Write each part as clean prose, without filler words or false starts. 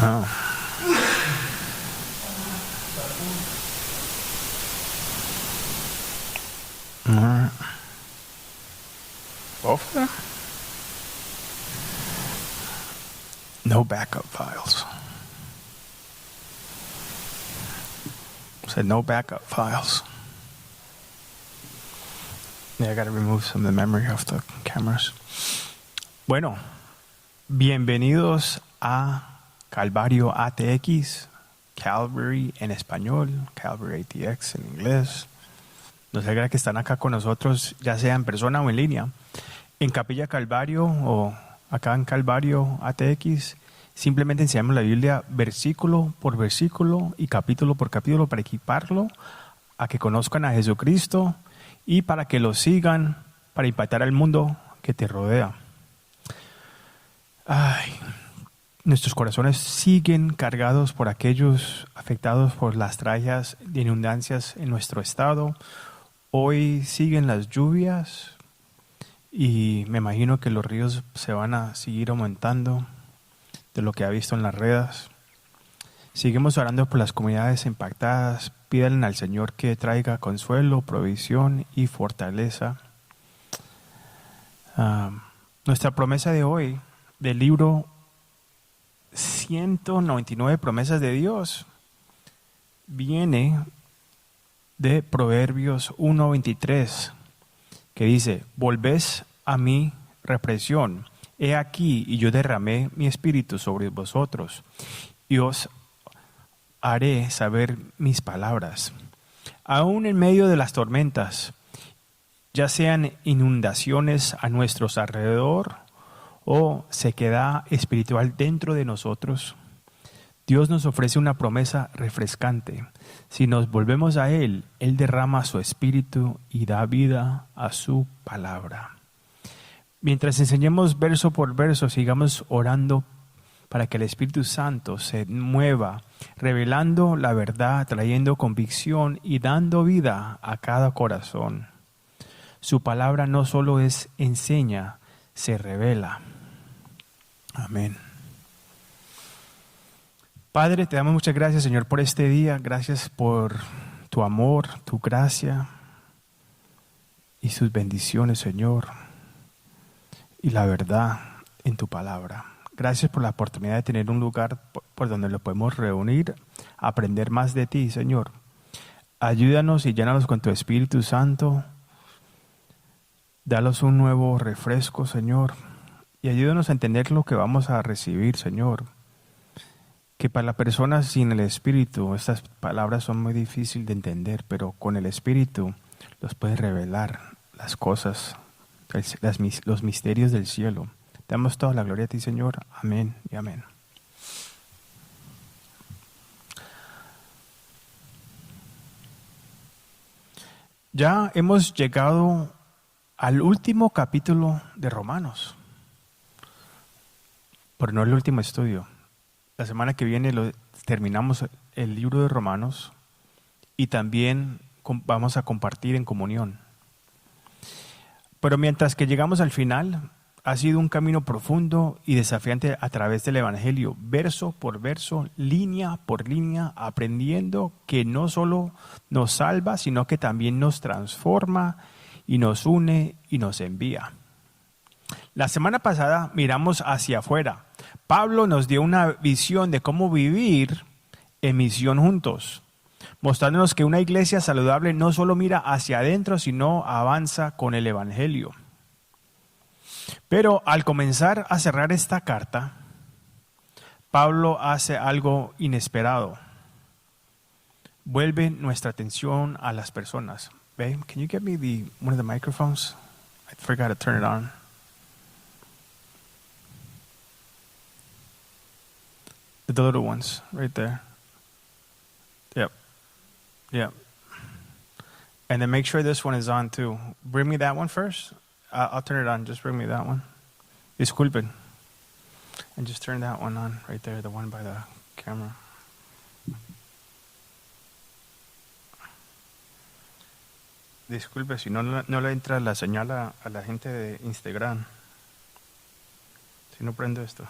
Oh. Both of them? No backup files. Said no backup files. Yeah, I gotta remove some of the memory of the cameras. Bueno, bienvenidos a Calvario ATX, Calvary en español, Calvary ATX en inglés. Nos alegra que están acá con nosotros, ya sea en persona o en línea. En Capilla Calvario o acá en Calvario ATX, simplemente enseñamos la Biblia versículo por versículo y capítulo por capítulo para equiparlo a que conozcan a Jesucristo y para que lo sigan, para impactar al mundo que te rodea. Ay, nuestros corazones siguen cargados por aquellos afectados por las tragedias de inundancias en nuestro estado. Hoy siguen las lluvias y me imagino que los ríos se van a seguir aumentando de lo que ha visto en las redes. Seguimos orando por las comunidades impactadas. Pídanle al Señor que traiga consuelo, provisión y fortaleza. Nuestra promesa de hoy, del libro 199 promesas de Dios, viene de Proverbios 1:23, que dice: volvés a mi represión. He aquí, y yo derramé mi espíritu sobre vosotros, y os haré saber mis palabras. Aún en medio de las tormentas, ya sean inundaciones a nuestro alrededor o sequedad espiritual dentro de nosotros, Dios nos ofrece una promesa refrescante. Si nos volvemos a Él, Él derrama su espíritu y da vida a su palabra. Mientras enseñemos verso por verso, sigamos orando para que el Espíritu Santo se mueva, revelando la verdad, trayendo convicción y dando vida a cada corazón. Su palabra no solo enseña, se revela. Amén. Padre, te damos muchas gracias, Señor, por este día. Gracias por tu amor, tu gracia y sus bendiciones, Señor, y la verdad en tu palabra. Gracias por la oportunidad de tener un lugar por donde lo podemos reunir, aprender más de ti, Señor. Ayúdanos y llénanos con tu Espíritu Santo. Danos un nuevo refresco, Señor, y ayúdanos a entender lo que vamos a recibir, Señor. Que para la persona sin el Espíritu, estas palabras son muy difíciles de entender, pero con el Espíritu los puedes revelar las cosas, los misterios del cielo. Te damos toda la gloria a ti, Señor. Amén y amén. Ya hemos llegado al último capítulo de Romanos, pero no el último estudio. La semana que viene terminamos el libro de Romanos y también vamos a compartir en comunión. Pero mientras que llegamos al final, ha sido un camino profundo y desafiante a través del Evangelio, verso por verso, línea por línea, aprendiendo que no solo nos salva, sino que también nos transforma y nos une y nos envía. La semana pasada miramos hacia afuera. Pablo nos dio una visión de cómo vivir en misión juntos, mostrándonos que una iglesia saludable no solo mira hacia adentro, sino avanza con el Evangelio. Pero al comenzar a cerrar esta carta, Pablo hace algo inesperado. Vuelve nuestra atención a las personas. Babe, can you get me one of the microphones? I forgot to turn it on. The little ones, right there. Yep. And then make sure this one is on too. Bring me that one first. I'll turn it on. Just bring me that one. Disculpen. And just turn that one on right there, the one by the camera. Disculpe si no le entra la señal a la gente de Instagram. Si no prendo esto.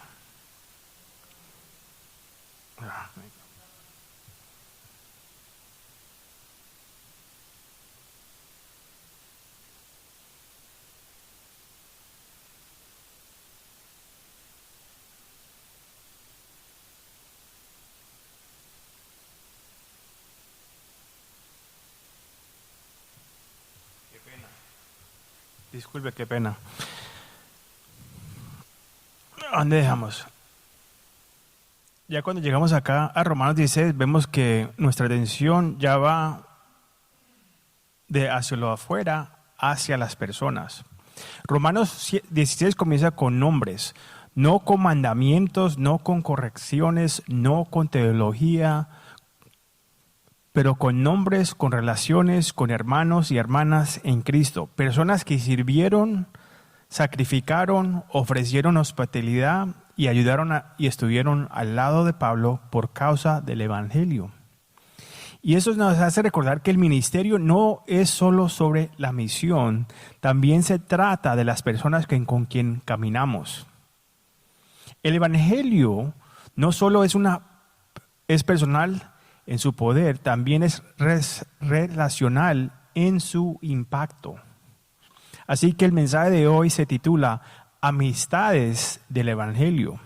Disculpe, qué pena. ¿Dónde dejamos? Ya cuando llegamos acá a Romanos 16 vemos que nuestra atención ya va de hacia lo afuera hacia las personas. Romanos 16 comienza con nombres, no con mandamientos, no con correcciones, no con teología, pero con nombres, con relaciones, con hermanos y hermanas en Cristo. Personas que sirvieron, sacrificaron, ofrecieron hospitalidad y ayudaron y estuvieron al lado de Pablo por causa del Evangelio. Y eso nos hace recordar que el ministerio no es solo sobre la misión, también se trata de las personas con quien caminamos. El Evangelio no solo es personal en su poder, también es relacional en su impacto. Así que el mensaje de hoy se titula Amistades del Evangelio.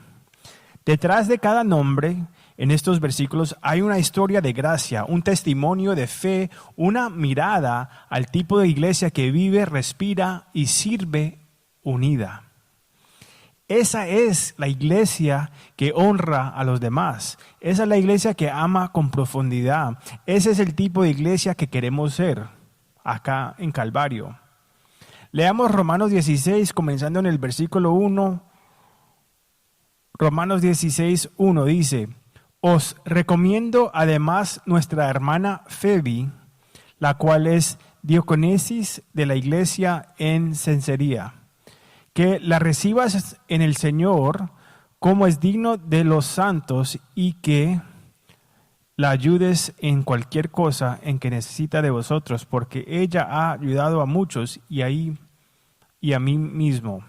Detrás de cada nombre en estos versículos hay una historia de gracia, un testimonio de fe, una mirada al tipo de iglesia que vive, respira y sirve unida. Esa es la iglesia que honra a los demás. Esa es la iglesia que ama con profundidad. Ese es el tipo de iglesia que queremos ser acá en Calvario. Leamos Romanos 16, comenzando en el versículo 1. Romanos 16, 1 dice: Os recomiendo además nuestra hermana Phoebe, la cual es diaconesis de la iglesia en Cencerea, que la recibas en el Señor como es digno de los santos y que la ayudes en cualquier cosa en que necesita de vosotros, porque ella ha ayudado a muchos y a mí mismo.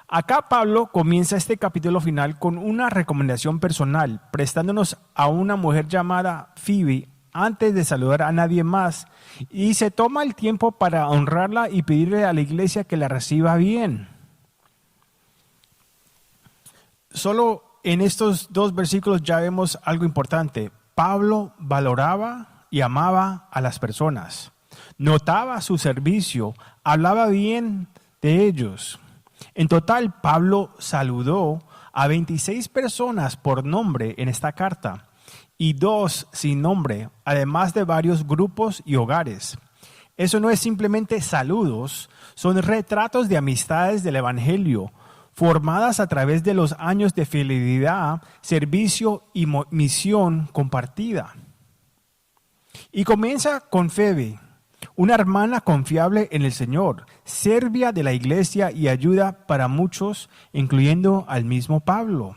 Acá Pablo comienza este capítulo final con una recomendación personal, prestándonos a una mujer llamada Phoebe antes de saludar a nadie más, y se toma el tiempo para honrarla y pedirle a la iglesia que la reciba bien. Solo en estos dos versículos ya vemos algo importante. Pablo valoraba y amaba a las personas, notaba su servicio, hablaba bien de ellos. En total, Pablo saludó a 26 personas por nombre en esta carta y 2 sin nombre, además de varios grupos y hogares. Eso no es simplemente saludos, son retratos de amistades del Evangelio, formadas a través de los años de fidelidad, servicio y misión compartida. Y comienza con Phoebe, una hermana confiable en el Señor, servia de la iglesia y ayuda para muchos, incluyendo al mismo Pablo.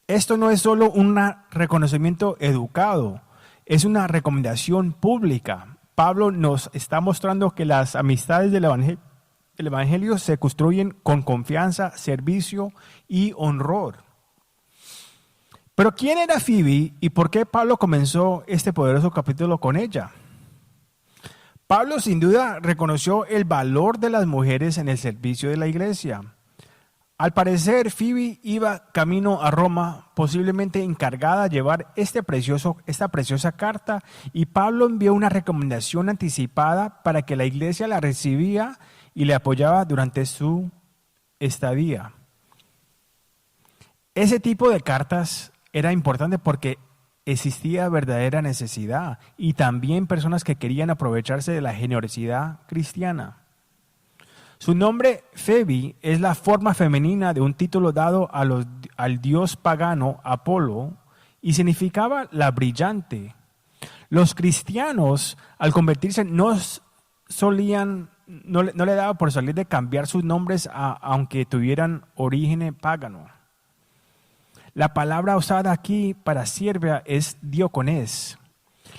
Esto no es solo un reconocimiento educado, es una recomendación pública. Pablo nos está mostrando que las amistades del Evangelio se construyen con confianza, servicio y honor. Pero ¿quién era Phoebe y por qué Pablo comenzó este poderoso capítulo con ella? Pablo sin duda reconoció el valor de las mujeres en el servicio de la iglesia. Al parecer, Phoebe iba camino a Roma, posiblemente encargada de llevar esta preciosa carta, y Pablo envió una recomendación anticipada para que la iglesia la recibía y le apoyaba durante su estadía. Ese tipo de cartas era importante porque existía verdadera necesidad y también personas que querían aprovecharse de la generosidad cristiana. Su nombre, Phoebe, es la forma femenina de un título dado al dios pagano Apolo y significaba la brillante. Los cristianos, al convertirse, no le daba por salir de cambiar sus nombres aunque tuvieran origen pagano. La palabra usada aquí para sierva es diaconés,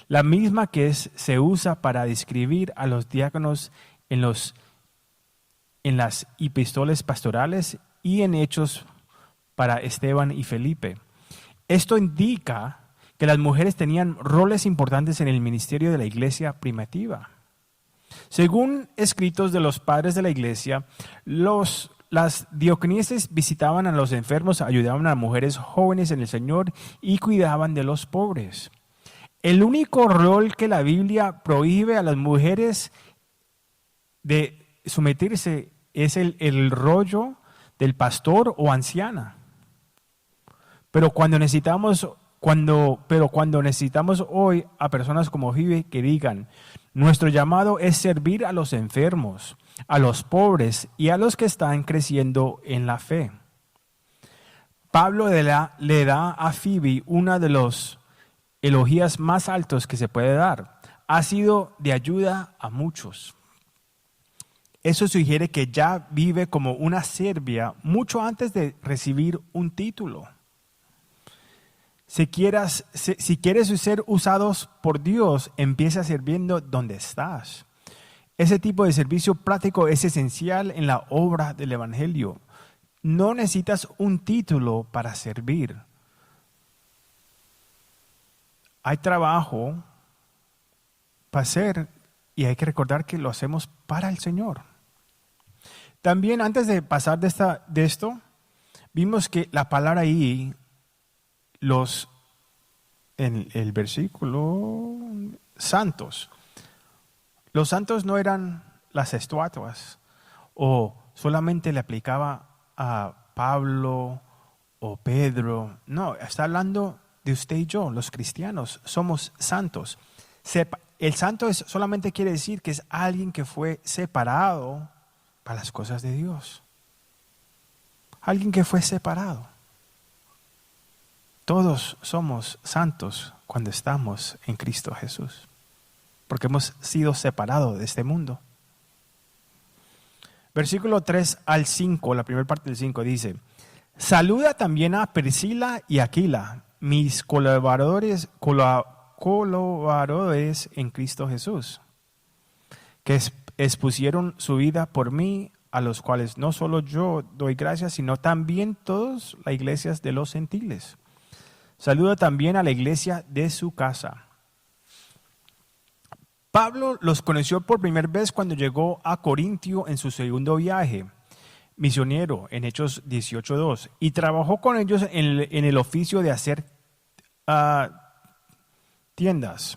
la misma que se usa para describir a los diáconos en las epístolas pastorales y en Hechos para Esteban y Felipe. Esto indica que las mujeres tenían roles importantes en el ministerio de la iglesia primitiva. Según escritos de los padres de la iglesia, las diaconisas visitaban a los enfermos, ayudaban a mujeres jóvenes en el Señor y cuidaban de los pobres. El único rol que la Biblia prohíbe a las mujeres de someterse es el rollo del pastor o anciana. Pero cuando necesitamos hoy a personas como Phoebe que digan, nuestro llamado es servir a los enfermos, a los pobres y a los que están creciendo en la fe. Pablo le da a Phoebe una de los elogios más altos que se puede dar. Ha sido de ayuda a muchos. Eso sugiere que ya vive como una sierva mucho antes de recibir un título. Si quieres ser usados por Dios, empieza sirviendo donde estás. Ese tipo de servicio práctico es esencial en la obra del Evangelio. No necesitas un título para servir. Hay trabajo para hacer y hay que recordar que lo hacemos para el Señor. También antes de pasar de esto, vimos que la palabra ahí, en el versículo, santos. Los santos no eran las estatuas o solamente le aplicaba a Pablo o Pedro. No, está hablando de usted y yo, los cristianos, somos santos. El santo solamente quiere decir que es alguien que fue separado para las cosas de Dios. Alguien que fue separado. Todos somos santos cuando estamos en Cristo Jesús, porque hemos sido separados de este mundo. Versículo 3 al 5, la primera parte del 5 dice, saluda también a Priscila y Aquila, mis colaboradores en Cristo Jesús, que expusieron su vida por mí, a los cuales no solo yo doy gracias, sino también todas las iglesias de los gentiles. Saluda también a la iglesia de su casa. Pablo los conoció por primera vez cuando llegó a Corintio en su segundo viaje misionero en Hechos 18:2 y trabajó con ellos en el oficio de hacer tiendas.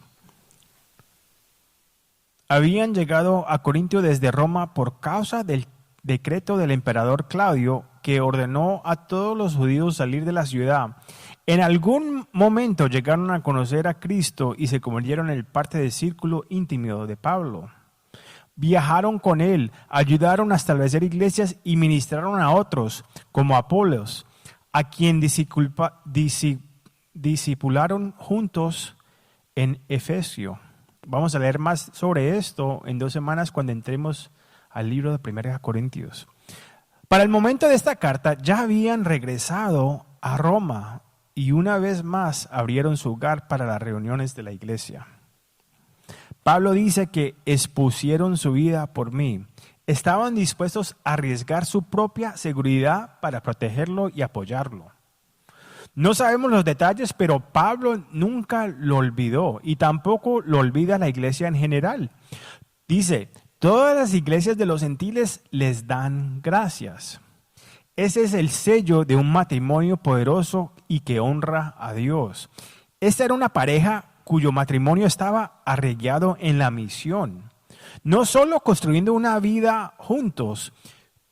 Habían llegado a Corintio desde Roma por causa del decreto del emperador Claudio que ordenó a todos los judíos salir de la ciudad. En algún momento llegaron a conocer a Cristo y se convirtieron en parte del círculo íntimo de Pablo. Viajaron con él, ayudaron a establecer iglesias y ministraron a otros, como Apolos, a quien discipularon juntos en Efesio. Vamos a leer más sobre esto en 2 semanas cuando entremos al libro de 1 Corintios. Para el momento de esta carta ya habían regresado a Roma y una vez más abrieron su hogar para las reuniones de la iglesia. Pablo dice que expusieron su vida por mí. Estaban dispuestos a arriesgar su propia seguridad para protegerlo y apoyarlo. No sabemos los detalles, pero Pablo nunca lo olvidó y tampoco lo olvida la iglesia en general. Dice, todas las iglesias de los gentiles les dan gracias. Ese es el sello de un matrimonio poderoso y que honra a Dios. Esta era una pareja cuyo matrimonio estaba arraigado en la misión. No solo construyendo una vida juntos,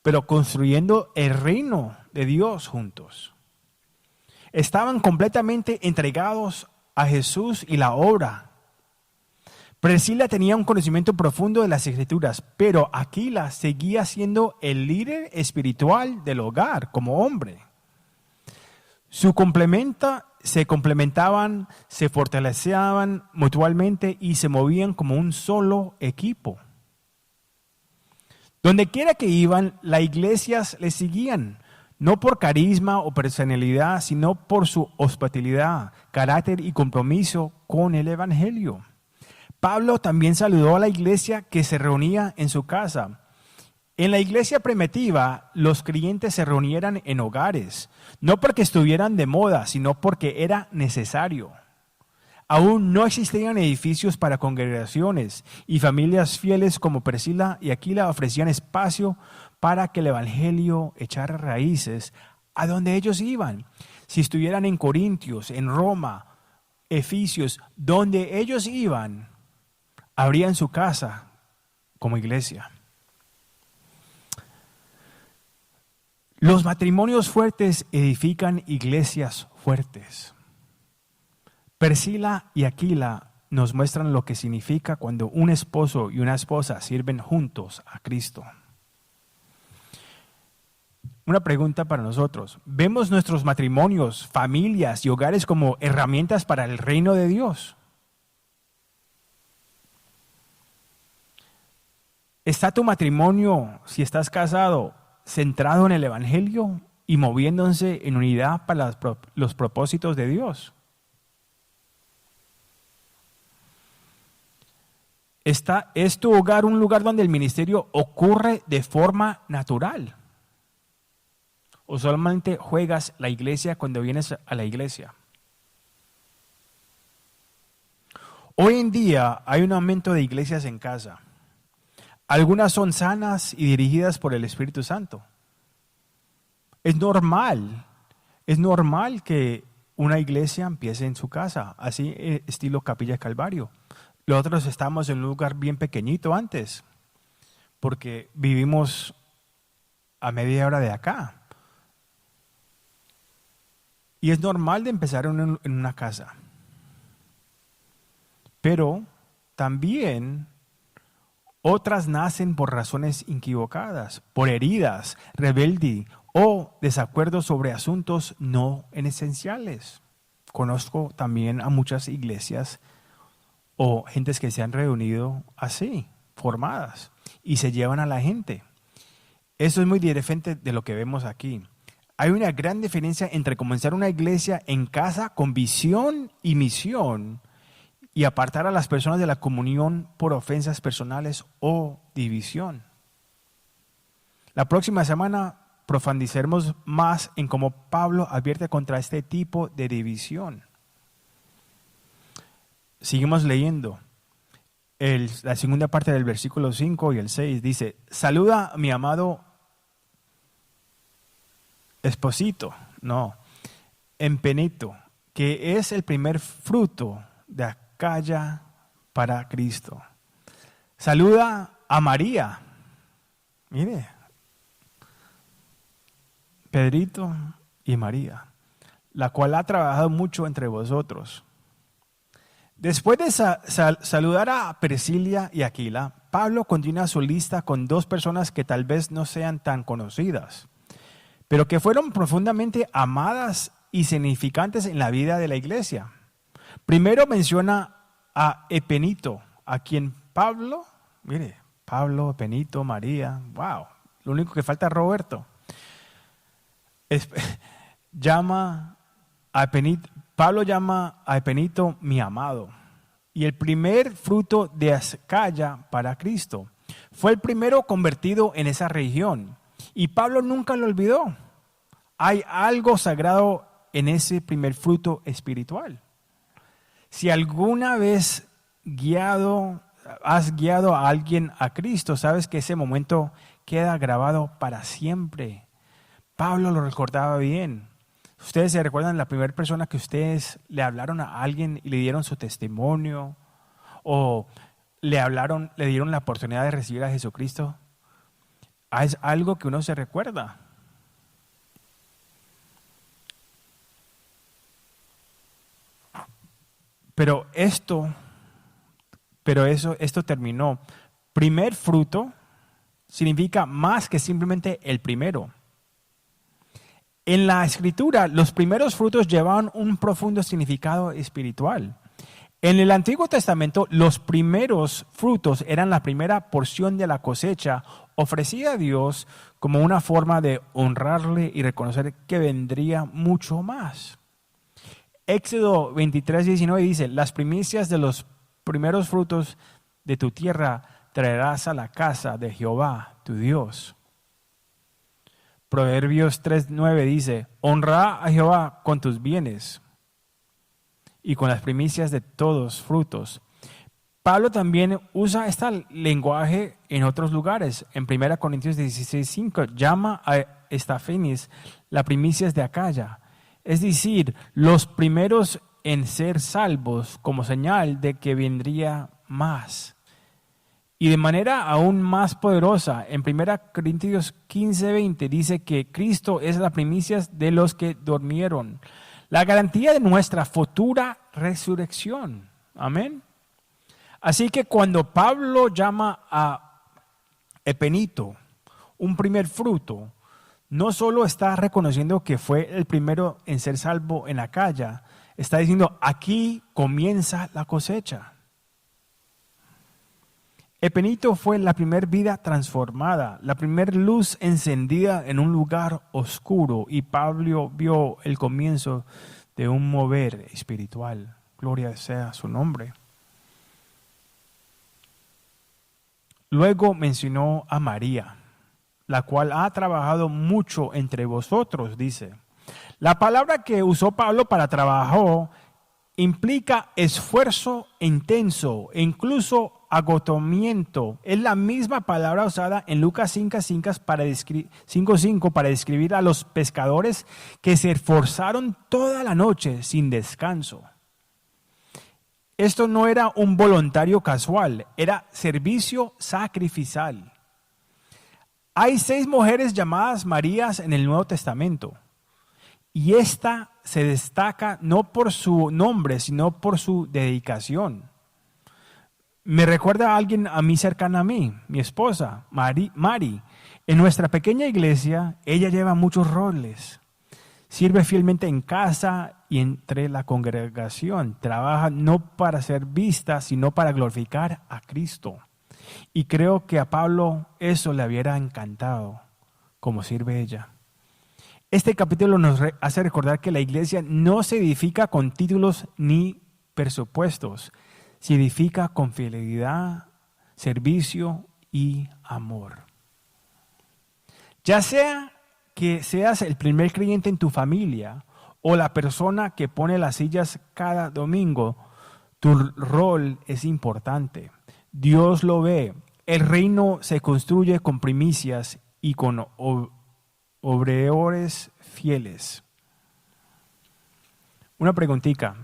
pero construyendo el reino de Dios juntos. Estaban completamente entregados a Jesús y la obra. Priscila tenía un conocimiento profundo de las Escrituras, pero Aquila seguía siendo el líder espiritual del hogar como hombre. Se complementaban, se fortalecían mutuamente y se movían como un solo equipo. Donde quiera que iban, las iglesias les seguían, no por carisma o personalidad, sino por su hospitalidad, carácter y compromiso con el Evangelio. Pablo también saludó a la iglesia que se reunía en su casa En la iglesia primitiva, los creyentes se reunieran en hogares, no porque estuvieran de moda, sino porque era necesario. Aún no existían edificios para congregaciones y familias fieles como Priscila y Aquila ofrecían espacio para que el evangelio echara raíces a donde ellos iban. Si estuvieran en Corintios, en Roma, Efesios, donde ellos iban, abrían su casa como iglesia. Los matrimonios fuertes edifican iglesias fuertes. Priscila y Aquila nos muestran lo que significa cuando un esposo y una esposa sirven juntos a Cristo. Una pregunta para nosotros. ¿Vemos nuestros matrimonios, familias y hogares como herramientas para el reino de Dios? ¿Está tu matrimonio, si estás casado, centrado en el evangelio y moviéndose en unidad para los propósitos de Dios? ¿Es tu hogar un lugar donde el ministerio ocurre de forma natural? ¿O solamente juegas la iglesia cuando vienes a la iglesia? Hoy en día hay un aumento de iglesias en casa. Algunas son sanas y dirigidas por el Espíritu Santo. Es normal que una iglesia empiece en su casa, así estilo Capilla Calvario. Nosotros estamos en un lugar bien pequeñito antes, porque vivimos a media hora de acá. Y es normal de empezar en una casa. Pero también otras nacen por razones equivocadas, por heridas, rebelde o desacuerdos sobre asuntos no esenciales. Conozco también a muchas iglesias o gentes que se han reunido así, formadas, y se llevan a la gente. Eso es muy diferente de lo que vemos aquí. Hay una gran diferencia entre comenzar una iglesia en casa con visión y misión y apartar a las personas de la comunión por ofensas personales o división. La próxima semana profundizaremos más en cómo Pablo advierte contra este tipo de división. Seguimos leyendo. La segunda parte del versículo 5 y el 6 dice: saluda a mi amado esposito, Epeneto, que es el primer fruto de Acaya para Cristo. Saluda a María. Mire, Pedrito y María, la cual ha trabajado mucho entre vosotros. Después de saludar a Priscila y Aquila, Pablo continúa su lista con dos personas que tal vez no sean tan conocidas, pero que fueron profundamente amadas y significantes en la vida de la iglesia. Primero menciona a Epeneto, a quien Pablo, Epeneto, María, wow, lo único que falta es Roberto. Pablo llama a Epeneto mi amado, y el primer fruto de Acaya para Cristo. Fue el primero convertido en esa región, y Pablo nunca lo olvidó. Hay algo sagrado en ese primer fruto espiritual. Si alguna vez has guiado a alguien a Cristo, sabes que ese momento queda grabado para siempre. Pablo lo recordaba bien. Ustedes se recuerdan la primera persona que ustedes le hablaron a alguien y le dieron su testimonio, o le dieron la oportunidad de recibir a Jesucristo. Es algo que uno se recuerda. Pero esto terminó. Primer fruto significa más que simplemente el primero. En la Escritura, los primeros frutos llevaban un profundo significado espiritual. En el Antiguo Testamento, los primeros frutos eran la primera porción de la cosecha ofrecida a Dios como una forma de honrarle y reconocer que vendría mucho más. Éxodo 23:19 dice: las primicias de los primeros frutos de tu tierra traerás a la casa de Jehová, tu Dios. Proverbios 3:9 dice, honra a Jehová con tus bienes y con las primicias de todos frutos. Pablo también usa este lenguaje en otros lugares. En 1 Corintios 16:5 llama a Estafanes la primicias de Acaya, es decir, los primeros en ser salvos, como señal de que vendría más. Y de manera aún más poderosa, en 1 Corintios 15:20 dice que Cristo es la primicias de los que durmieron, la garantía de nuestra futura resurrección. Amén. Así que cuando Pablo llama a Epenito un primer fruto, no solo está reconociendo que fue el primero en ser salvo en Acaya, está diciendo, aquí comienza la cosecha. Epenito fue la primera vida transformada, la primera luz encendida en un lugar oscuro, y Pablo vio el comienzo de un mover espiritual. Gloria sea su nombre. Luego mencionó a María, la cual ha trabajado mucho entre vosotros, dice. La palabra que usó Pablo para trabajo implica esfuerzo intenso e incluso agotamiento. Es la misma palabra usada en Lucas 5:5 para describir a los pescadores que se esforzaron toda la noche sin descanso. Esto no era un voluntario casual, era servicio sacrificial. Hay 6 mujeres llamadas Marías en el Nuevo Testamento. Y esta se destaca no por su nombre, sino por su dedicación. Me recuerda a alguien a mí cercana a mí, mi esposa, Mari. En nuestra pequeña iglesia, ella lleva muchos roles. Sirve fielmente en casa y entre la congregación. Trabaja no para ser vista, sino para glorificar a Cristo. Y creo que a Pablo eso le hubiera encantado, como sirve ella. Este capítulo nos hace recordar que la iglesia no se edifica con títulos ni presupuestos, se edifica con fidelidad, servicio y amor. Ya sea que seas el primer creyente en tu familia o la persona que pone las sillas cada domingo, tu rol es importante. Dios lo ve. El reino se construye con primicias y con obreros fieles. Una preguntita.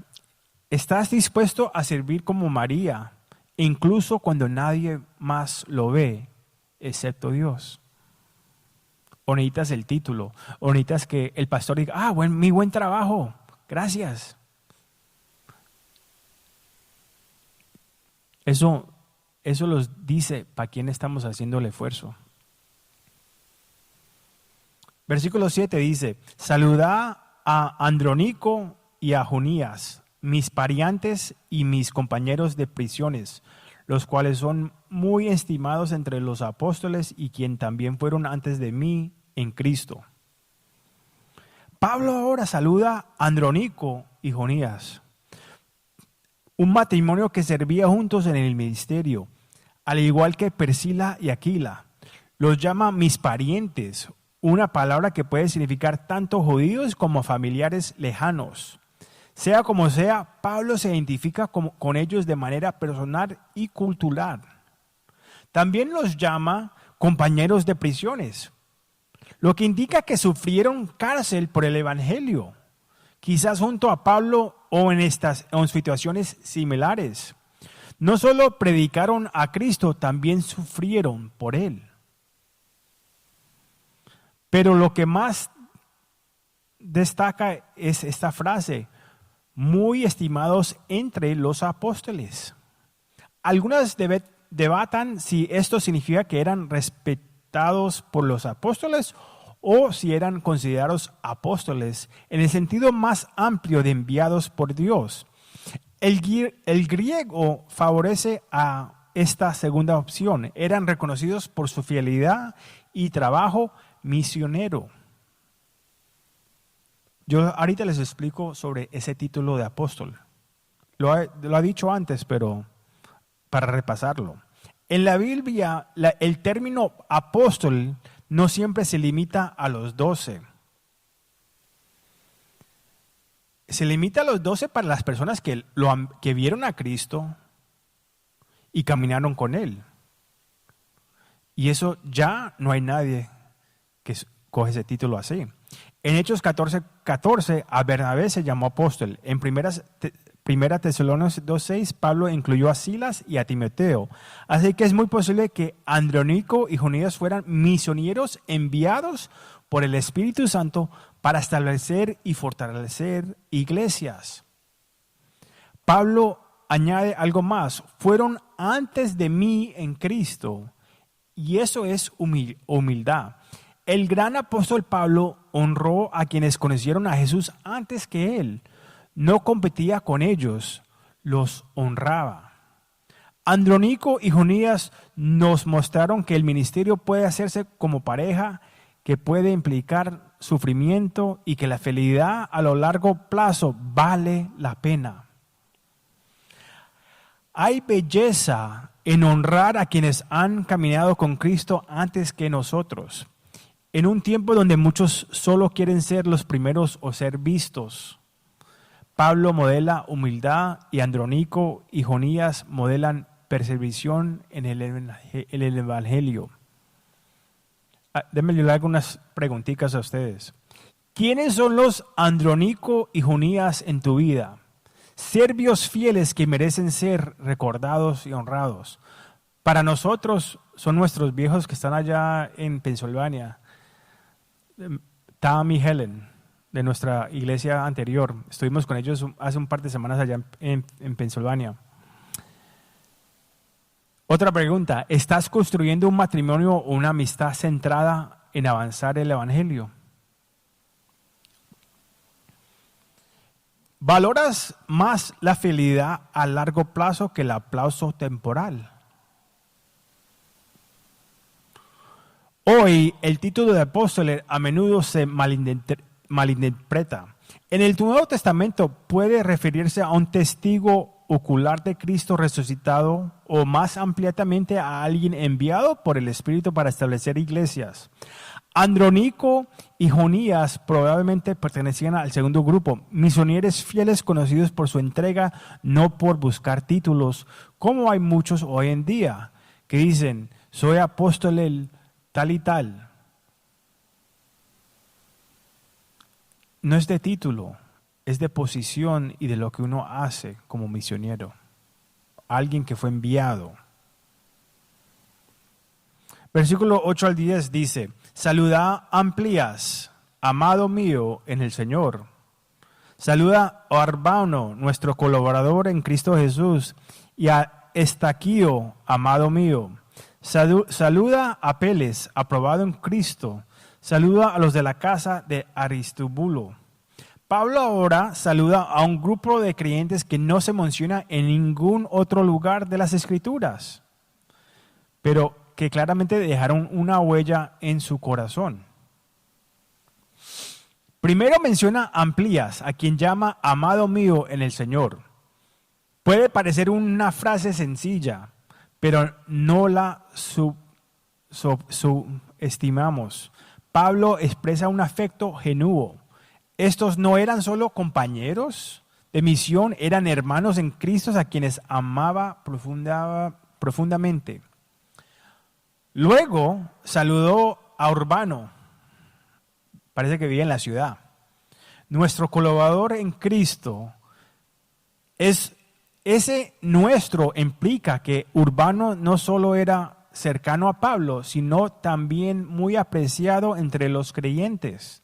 ¿Estás dispuesto a servir como María, incluso cuando nadie más lo ve, excepto Dios? ¿O necesitas el título? ¿O necesitas que el pastor diga, mi buen trabajo, gracias? Eso los dice para quién estamos haciendo el esfuerzo. Versículo 7 dice, saludá a Andrónico y a Junías, mis parientes y mis compañeros de prisiones, los cuales son muy estimados entre los apóstoles y quien también fueron antes de mí en Cristo. Pablo ahora saluda a Andrónico y Junías, un matrimonio que servía juntos en el ministerio, al igual que Priscila y Aquila. Los llama mis parientes, una palabra que puede significar tanto judíos como familiares lejanos. Sea como sea, Pablo se identifica con ellos de manera personal y cultural. También los llama compañeros de prisiones, lo que indica que sufrieron cárcel por el evangelio, quizás junto a Pablo o en situaciones similares. No solo predicaron a Cristo, también sufrieron por él. Pero lo que más destaca es esta frase, muy estimados entre los apóstoles. Algunas debatan si esto significa que eran respetados por los apóstoles o si eran considerados apóstoles en el sentido más amplio de enviados por Dios. El griego favorece a esta segunda opción. Eran reconocidos por su fidelidad y trabajo misionero. Yo ahorita les explico sobre ese título de apóstol. Lo ha dicho antes, pero para repasarlo. En la Biblia, el término apóstol no siempre se limita a los 12. Se limita a los 12 para las personas que vieron a Cristo y caminaron con Él. Y eso ya no hay nadie que coge ese título así. En Hechos 14:14 a Bernabé se llamó apóstol. En Primera Tesalonicenses 2:6 Pablo incluyó a Silas y a Timoteo. Así que es muy posible que Andrónico y Junías fueran misioneros enviados por el Espíritu Santo para establecer y fortalecer iglesias. Pablo añade algo más. Fueron antes de mí en Cristo. Y eso es humildad. El gran apóstol Pablo honró a quienes conocieron a Jesús antes que él. No competía con ellos, los honraba. Andrónico y Junías nos mostraron que el ministerio puede hacerse como pareja, que puede implicar sufrimiento y que la fidelidad a lo largo plazo vale la pena. Hay belleza en honrar a quienes han caminado con Cristo antes que nosotros. En un tiempo donde muchos solo quieren ser los primeros o ser vistos, Pablo modela humildad y Andrónico y Junías modelan perseveración en el Evangelio. Déjenme ayudar algunas preguntitas a ustedes. ¿Quiénes son los Andrónico y Junías en tu vida? Siervos fieles que merecen ser recordados y honrados. Para nosotros son nuestros viejos que están allá en Pensilvania. Tom y Helen, de nuestra iglesia anterior. Estuvimos con ellos hace un par de semanas allá en Pensilvania. Otra pregunta, ¿estás construyendo un matrimonio o una amistad centrada en avanzar el Evangelio? ¿Valoras más la fidelidad a largo plazo que el aplauso temporal? Hoy el título de apóstol a menudo se malinterpreta. En el Nuevo Testamento puede referirse a un testigo ocular de Cristo resucitado o más ampliamente a alguien enviado por el Espíritu para establecer iglesias. Andrónico y Junías probablemente pertenecían al segundo grupo, misioneros fieles conocidos por su entrega, no por buscar títulos, como hay muchos hoy en día que dicen, soy apóstol tal y tal. No es de título, es de posición y de lo que uno hace como misionero. Alguien que fue enviado. Versículo 8 al 10 dice, saluda a Amplias, amado mío en el Señor. Saluda a Urbano, nuestro colaborador en Cristo Jesús, y a Estaquio, amado mío. Saluda a Apeles, aprobado en Cristo. Saluda a los de la casa de Aristóbulo. Pablo ahora saluda a un grupo de creyentes que no se menciona en ningún otro lugar de las Escrituras, pero que claramente dejaron una huella en su corazón. Primero menciona a Amplias, a quien llama amado mío en el Señor. Puede parecer una frase sencilla, pero no la subestimamos. Pablo expresa un afecto genuino. Estos no eran solo compañeros de misión, eran hermanos en Cristo a quienes amaba profundamente. Luego saludó a Urbano, parece que vivía en la ciudad. Nuestro colaborador en Cristo ese nuestro implica que Urbano no solo era cercano a Pablo, sino también muy apreciado entre los creyentes.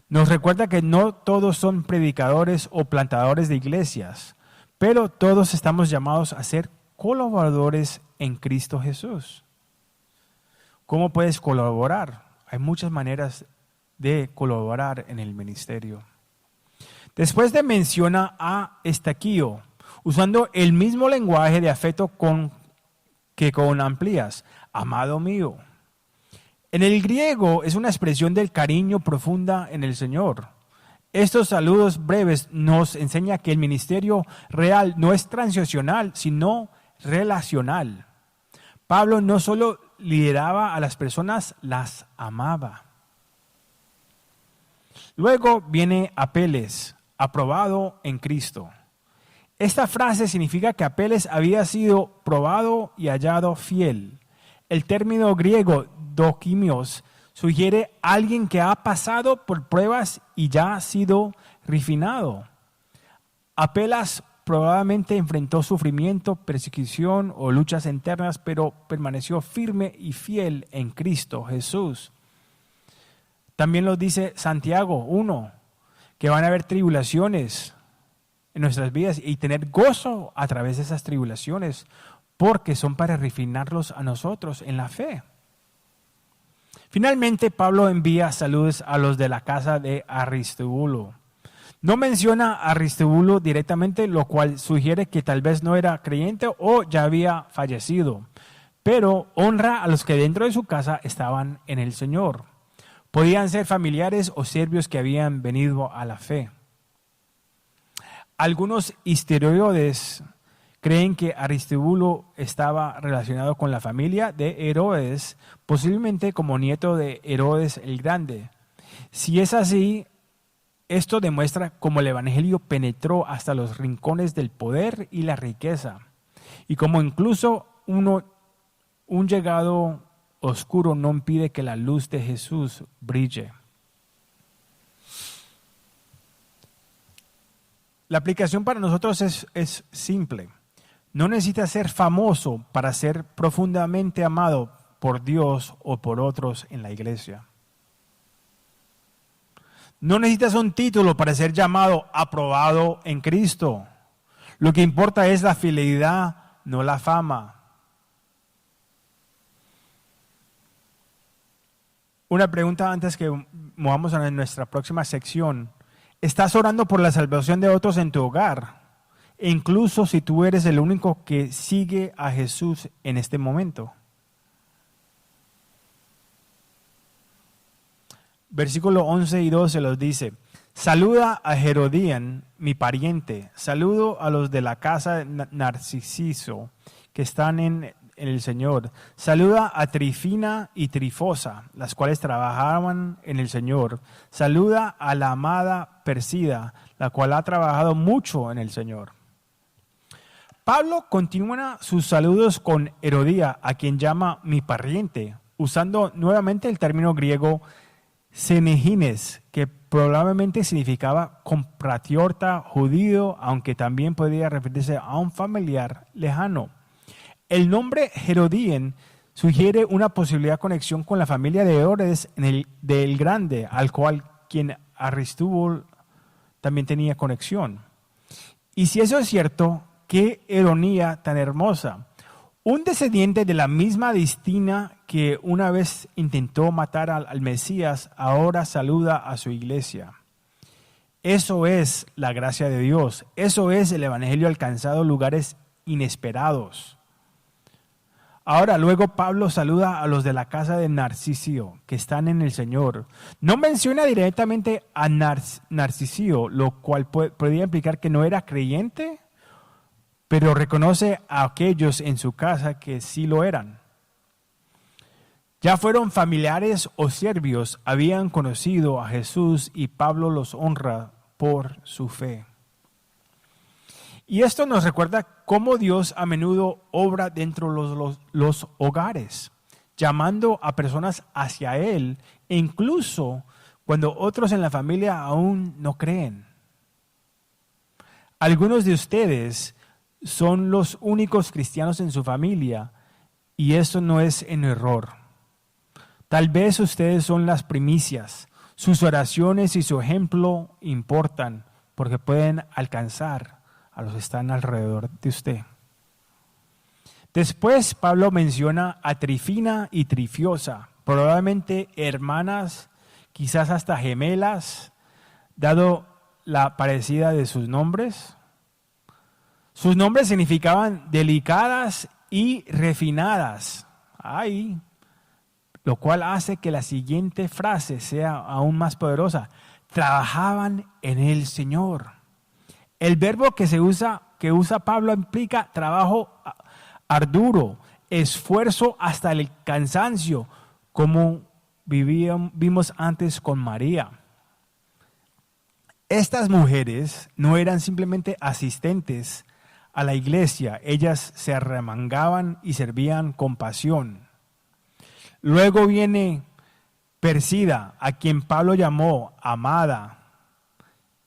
Nos recuerda que no todos son predicadores o plantadores de iglesias, pero todos estamos llamados a ser colaboradores en Cristo Jesús. ¿Cómo puedes colaborar? Hay muchas maneras de colaborar en el ministerio. Después de menciona a Estaquio, usando el mismo lenguaje de afecto que con Amplias, amado mío. En el griego es una expresión del cariño profunda en el Señor. Estos saludos breves nos enseñan que el ministerio real no es transaccional, sino relacional. Pablo no solo lideraba a las personas, las amaba. Luego viene Apeles, aprobado en Cristo. Esta frase significa que Apeles había sido probado y hallado fiel. El término griego dokimios sugiere alguien que ha pasado por pruebas y ya ha sido refinado. Apeles probablemente enfrentó sufrimiento, persecución o luchas internas, pero permaneció firme y fiel en Cristo Jesús. También lo dice Santiago 1, que van a haber tribulaciones en nuestras vidas y tener gozo a través de esas tribulaciones, porque son para refinarlos a nosotros en la fe. Finalmente, Pablo envía saludos a los de la casa de Aristóbulo. No menciona a Aristóbulo directamente, lo cual sugiere que tal vez no era creyente o ya había fallecido, pero honra a los que dentro de su casa estaban en el Señor. Podían ser familiares o siervos que habían venido a la fe. Algunos historiadores creen que Aristóbulo estaba relacionado con la familia de Herodes, posiblemente como nieto de Herodes el Grande. Si es así, esto demuestra cómo el evangelio penetró hasta los rincones del poder y la riqueza, y cómo incluso un llegado oscuro no impide que la luz de Jesús brille. La aplicación para nosotros es simple. No necesitas ser famoso para ser profundamente amado por Dios o por otros en la iglesia. No necesitas un título para ser llamado aprobado en Cristo. Lo que importa es la fidelidad, no la fama. Una pregunta antes que movamos a nuestra próxima sección. ¿Estás orando por la salvación de otros en tu hogar? E incluso si tú eres el único que sigue a Jesús en este momento. Versículo 11 y 12 los dice: saluda a Herodían, mi pariente. Saludo a los de la casa de Narciso, que están en el Señor. Saluda a Trifina y Trifosa, las cuales trabajaban en el Señor. Saluda a la amada Persida, la cual ha trabajado mucho en el Señor. Pablo continúa sus saludos con Herodía, a quien llama mi pariente, usando nuevamente el término griego Senegines, que probablemente significaba compatriota judío, aunque también podría referirse a un familiar lejano. El nombre Herodín sugiere una posibilidad de conexión con la familia de Herodes del Grande, al cual quien Aristóbulo también tenía conexión. Y si eso es cierto, qué ironía tan hermosa. Un descendiente de la misma Distina que una vez intentó matar al Mesías, ahora saluda a su iglesia. Eso es la gracia de Dios. Eso es el evangelio alcanzado lugares inesperados. Ahora, luego Pablo saluda a los de la casa de Narciso, que están en el Señor. No menciona directamente a Narciso, lo cual podría implicar que no era creyente, pero reconoce a aquellos en su casa que sí lo eran. Ya fueron familiares o siervos, habían conocido a Jesús y Pablo los honra por su fe. Y esto nos recuerda cómo Dios a menudo obra dentro de los hogares, llamando a personas hacia Él, e incluso cuando otros en la familia aún no creen. Algunos de ustedes son los únicos cristianos en su familia y eso no es en error. Tal vez ustedes son las primicias. Sus oraciones y su ejemplo importan porque pueden alcanzar a los que están alrededor de usted. Después Pablo menciona a Trifina y Trifiosa, probablemente hermanas, quizás hasta gemelas, dado la parecida de sus nombres. Sus nombres significaban delicadas y refinadas. Ay, lo cual hace que la siguiente frase sea aún más poderosa. Trabajaban en el Señor. El verbo que usa Pablo implica trabajo arduo, esfuerzo hasta el cansancio, como vimos antes con María. Estas mujeres no eran simplemente asistentes a la iglesia, ellas se arremangaban y servían con pasión. Luego viene Persida, a quien Pablo llamó amada,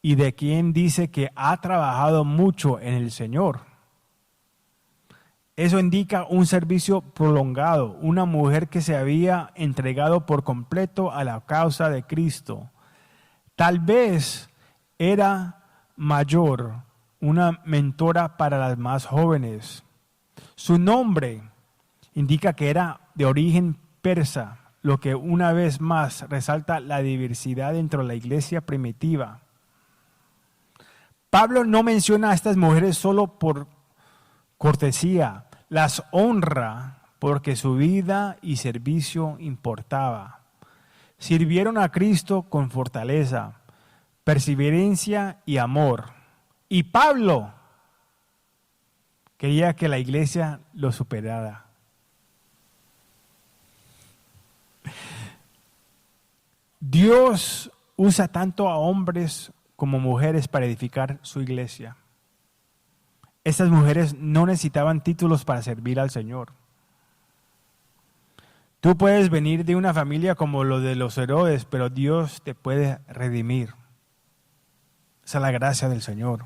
y de quien dice que ha trabajado mucho en el Señor. Eso indica un servicio prolongado, una mujer que se había entregado por completo a la causa de Cristo. Tal vez era mayor, una mentora para las más jóvenes. Su nombre indica que era de origen persa, lo que una vez más resalta la diversidad dentro de la iglesia primitiva. Pablo no menciona a estas mujeres solo por cortesía, las honra porque su vida y servicio importaba. Sirvieron a Cristo con fortaleza, perseverancia y amor. Y Pablo quería que la iglesia lo superara. Dios usa tanto a hombres como mujeres para edificar su iglesia. Estas mujeres no necesitaban títulos para servir al Señor. Tú puedes venir de una familia como lo de los Herodes, pero Dios te puede redimir. Esa es la gracia del Señor.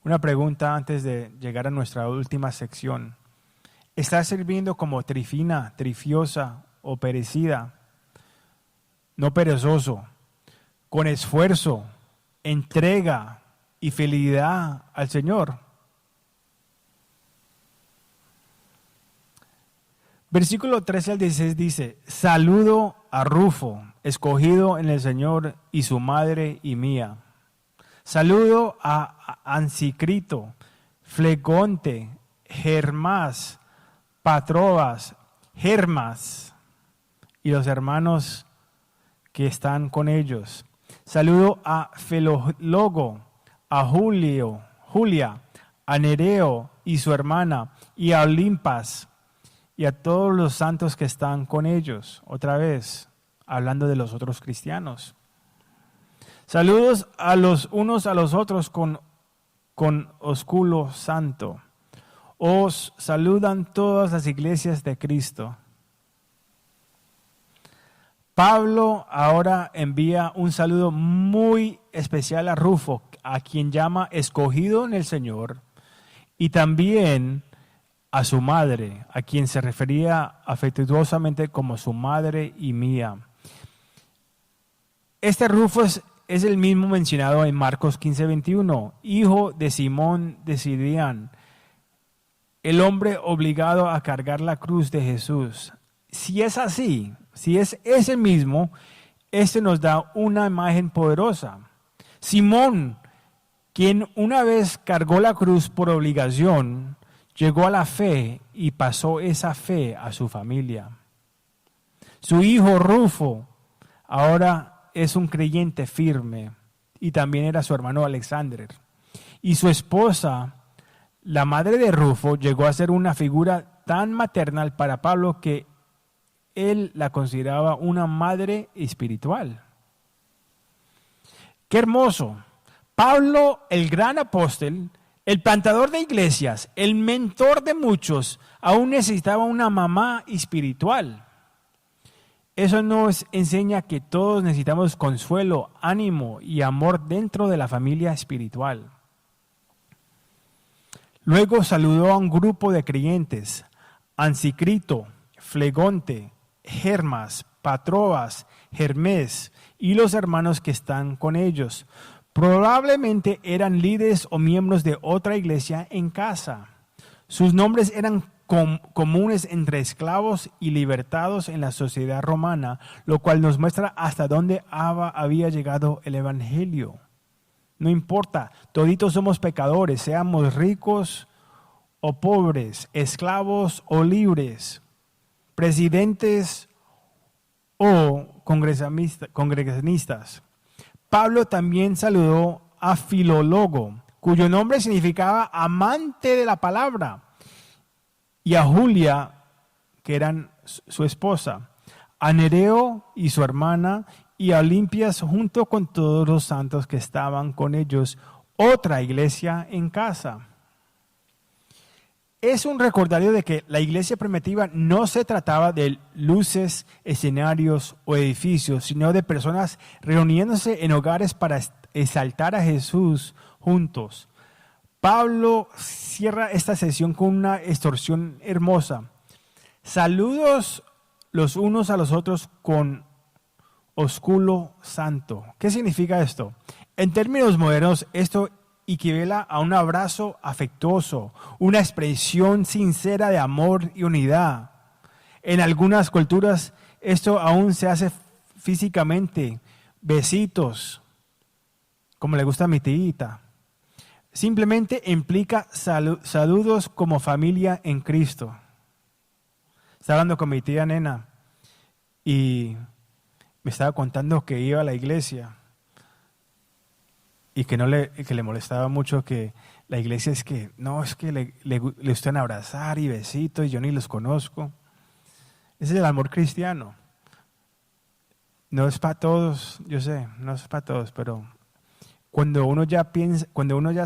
Una pregunta antes de llegar a nuestra última sección. ¿Estás sirviendo como Trifina, Trifiosa o perecida? No perezoso, con esfuerzo, entrega y fidelidad al Señor. Versículo 13 al 16 dice: saludo a Rufo, escogido en el Señor, y su madre y mía. Saludo a Ansicrito, Flegonte, Hermas, Patrobas, Hermas y los hermanos que están con ellos. Saludo a Filólogo, a Julia, a Nereo y su hermana, y a Olimpas, y a todos los santos que están con ellos. Otra vez, hablando de los otros cristianos. Saludos a los unos a los otros con ósculo santo. Os saludan todas las iglesias de Cristo. Pablo ahora envía un saludo muy especial a Rufo, a quien llama escogido en el Señor, y también a su madre, a quien se refería afectuosamente como su madre y mía. Este Rufo es el mismo mencionado en Marcos 15:21, hijo de Simón de Sirián, el hombre obligado a cargar la cruz de Jesús. Si es así, si es ese mismo, este nos da una imagen poderosa. Simón, quien una vez cargó la cruz por obligación, llegó a la fe y pasó esa fe a su familia. Su hijo Rufo ahora es un creyente firme, y también era su hermano Alexander. Y su esposa, la madre de Rufo, llegó a ser una figura tan maternal para Pablo que él la consideraba una madre espiritual. ¡Qué hermoso! Pablo, el gran apóstol, el plantador de iglesias, el mentor de muchos, aún necesitaba una mamá espiritual. Eso nos enseña que todos necesitamos consuelo, ánimo y amor dentro de la familia espiritual. Luego saludó a un grupo de creyentes: Ansicrito, Flegonte, Hermas, Patrobas, Hermes y los hermanos que están con ellos. Probablemente eran líderes o miembros de otra iglesia en casa. Sus nombres eran comunes entre esclavos y libertados en la sociedad romana, lo cual nos muestra hasta dónde había llegado el evangelio. No importa, toditos somos pecadores, seamos ricos o pobres, esclavos o libres, presidentes o congregacionistas. Pablo también saludó a Filólogo, cuyo nombre significaba amante de la palabra. y a Julia, que eran su esposa, a Nereo y su hermana, y a Olimpias junto con todos los santos que estaban con ellos, otra iglesia en casa. Es un recordario de que la iglesia primitiva no se trataba de luces, escenarios o edificios, sino de personas reuniéndose en hogares para exaltar a Jesús juntos. Pablo cierra esta sesión con una exhortación hermosa. Saludos los unos a los otros con ósculo santo. ¿Qué significa esto? En términos modernos, esto equivale a un abrazo afectuoso, una expresión sincera de amor y unidad. En algunas culturas esto aún se hace físicamente, besitos, como le gusta a mi tía. Simplemente implica saludos como familia en Cristo. Estaba hablando con mi tía Nena y me estaba contando que iba a la iglesia y que le molestaba mucho que la iglesia es que le gustan abrazar y besitos y yo ni los conozco. Ese es el amor cristiano. No es para todos, yo sé, no es para todos, pero cuando uno ya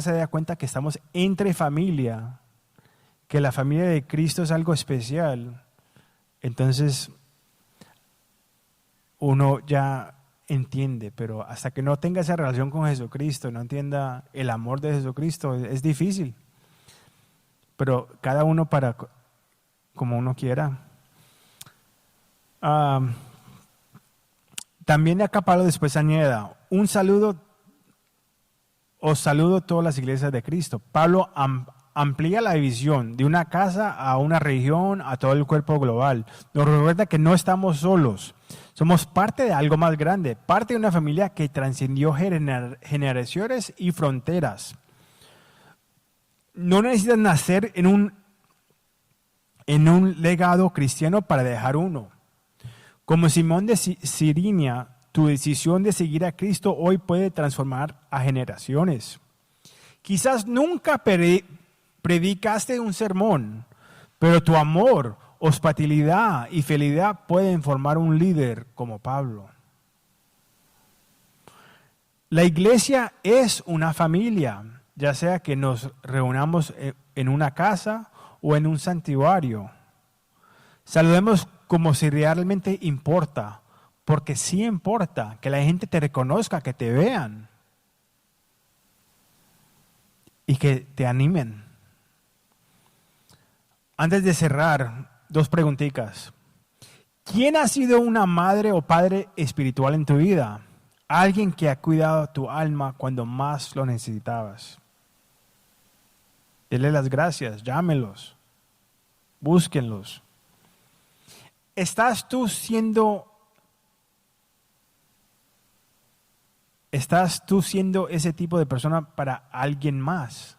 se da cuenta que estamos entre familia, que la familia de Cristo es algo especial, entonces uno ya entiende, pero hasta que no tenga esa relación con Jesucristo, no entienda el amor de Jesucristo, es difícil. Pero cada uno para como uno quiera. También acá Pablo después añade, un saludo, os saludo todas las iglesias de Cristo. Pablo amplía la visión de una casa a una región, a todo el cuerpo global. Nos recuerda que no estamos solos. Somos parte de algo más grande, parte de una familia que trascendió generaciones y fronteras. No necesitas nacer en un legado cristiano para dejar uno. Como Simón de Sirinia, tu decisión de seguir a Cristo hoy puede transformar a generaciones. Quizás nunca predicaste un sermón, pero tu amor, hospitalidad y fidelidad pueden formar un líder como Pablo. La iglesia es una familia, ya sea que nos reunamos en una casa o en un santuario. Saludemos como si realmente importa, porque sí importa que la gente te reconozca, que te vean y que te animen. Antes de cerrar, 2 preguntitas. ¿Quién ha sido una madre o padre espiritual en tu vida? Alguien que ha cuidado tu alma cuando más lo necesitabas. Dele las gracias, llámelos, búsquenlos. ¿Estás tú siendo ese tipo de persona para alguien más?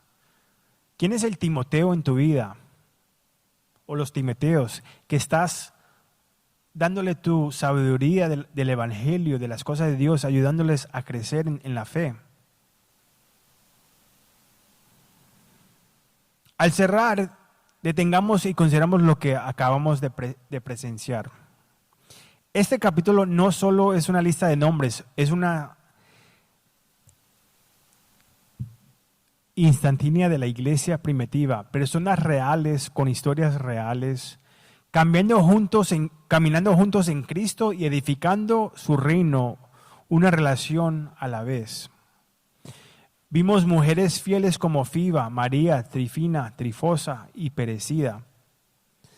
¿Quién es el Timoteo en tu vida? O los Timoteos, que estás dándole tu sabiduría del Evangelio, de las cosas de Dios, ayudándoles a crecer en la fe. Al cerrar, detengamos y consideramos lo que acabamos de presenciar. Este capítulo no solo es una lista de nombres, es una instantánea de la iglesia primitiva, personas reales con historias reales, caminando juntos en Cristo y edificando su reino, una relación a la vez. Vimos mujeres fieles como Fiba, María, Trifina, Trifosa y Perecida,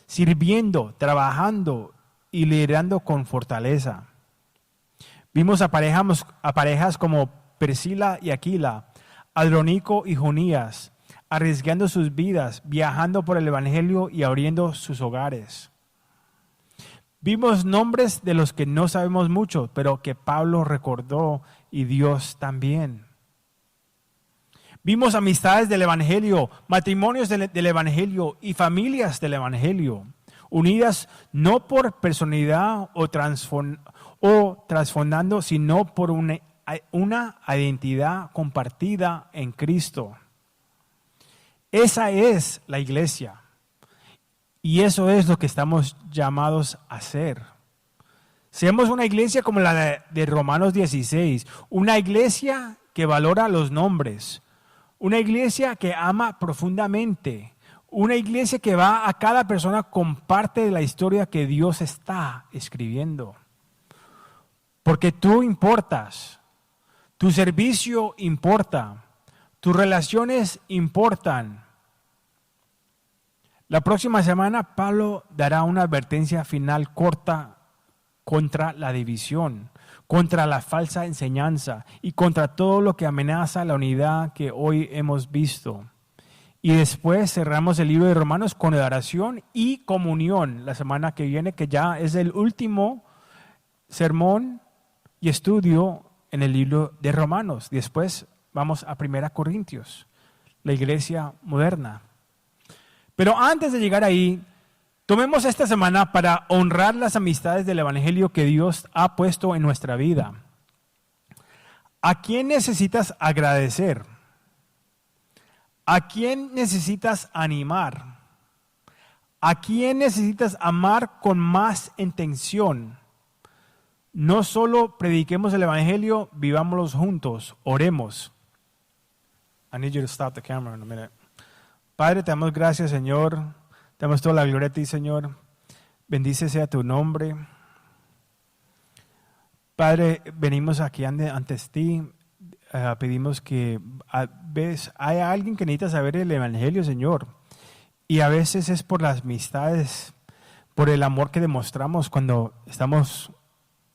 sirviendo, trabajando y liderando con fortaleza. Vimos a parejas como Priscila y Aquila, Andrónico y Jonías, arriesgando sus vidas, viajando por el Evangelio y abriendo sus hogares. Vimos nombres de los que no sabemos mucho, pero que Pablo recordó y Dios también. Vimos amistades del Evangelio, matrimonios del Evangelio y familias del Evangelio, unidas no por personalidad o trasfondando, sino por una identidad compartida en Cristo. Esa es la iglesia. Y eso es lo que estamos llamados a hacer. Seamos una iglesia como la de Romanos 16, una iglesia que valora los nombres, una iglesia que ama profundamente, una iglesia que va a cada persona con parte de la historia que Dios está escribiendo. Porque tú importas, tu servicio importa, tus relaciones importan. La próxima semana Pablo dará una advertencia final corta contra la división, contra la falsa enseñanza y contra todo lo que amenaza la unidad que hoy hemos visto. Y después cerramos el libro de Romanos con oración y comunión la semana que viene, que ya es el último sermón y estudio en el libro de Romanos. Después vamos a 1 Corintios, la iglesia moderna. Pero antes de llegar ahí, tomemos esta semana para honrar las amistades del Evangelio que Dios ha puesto en nuestra vida. ¿A quién necesitas agradecer? ¿A quién necesitas animar? ¿A quién necesitas amar con más intención? No solo prediquemos el Evangelio, vivámoslo juntos, oremos. I need you to stop the camera in a minute. Padre, te damos gracias, Señor. Te damos toda la gloria a ti, Señor. Bendice sea tu nombre. Padre, venimos aquí ante ti. Pedimos que ves, hay alguien que necesita saber el Evangelio, Señor. Y a veces es por las amistades, por el amor que demostramos cuando estamos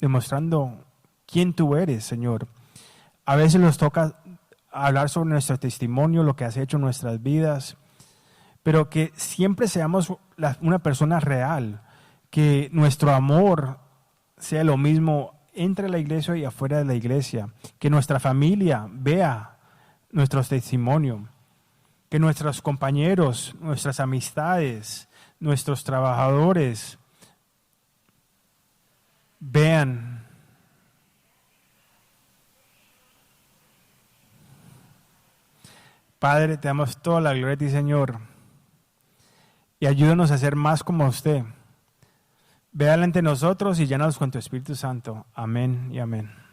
demostrando quién tú eres, Señor. A veces nos toca hablar sobre nuestro testimonio, lo que has hecho en nuestras vidas, pero que siempre seamos una persona real, que nuestro amor sea lo mismo entre la iglesia y afuera de la iglesia, que nuestra familia vea nuestro testimonio, que nuestros compañeros, nuestras amistades, nuestros trabajadores vean Padre, te damos toda la gloria a ti, Señor, y ayúdanos a ser más como usted. Ve delante de nosotros y llénanos con tu Espíritu Santo. Amén y amén.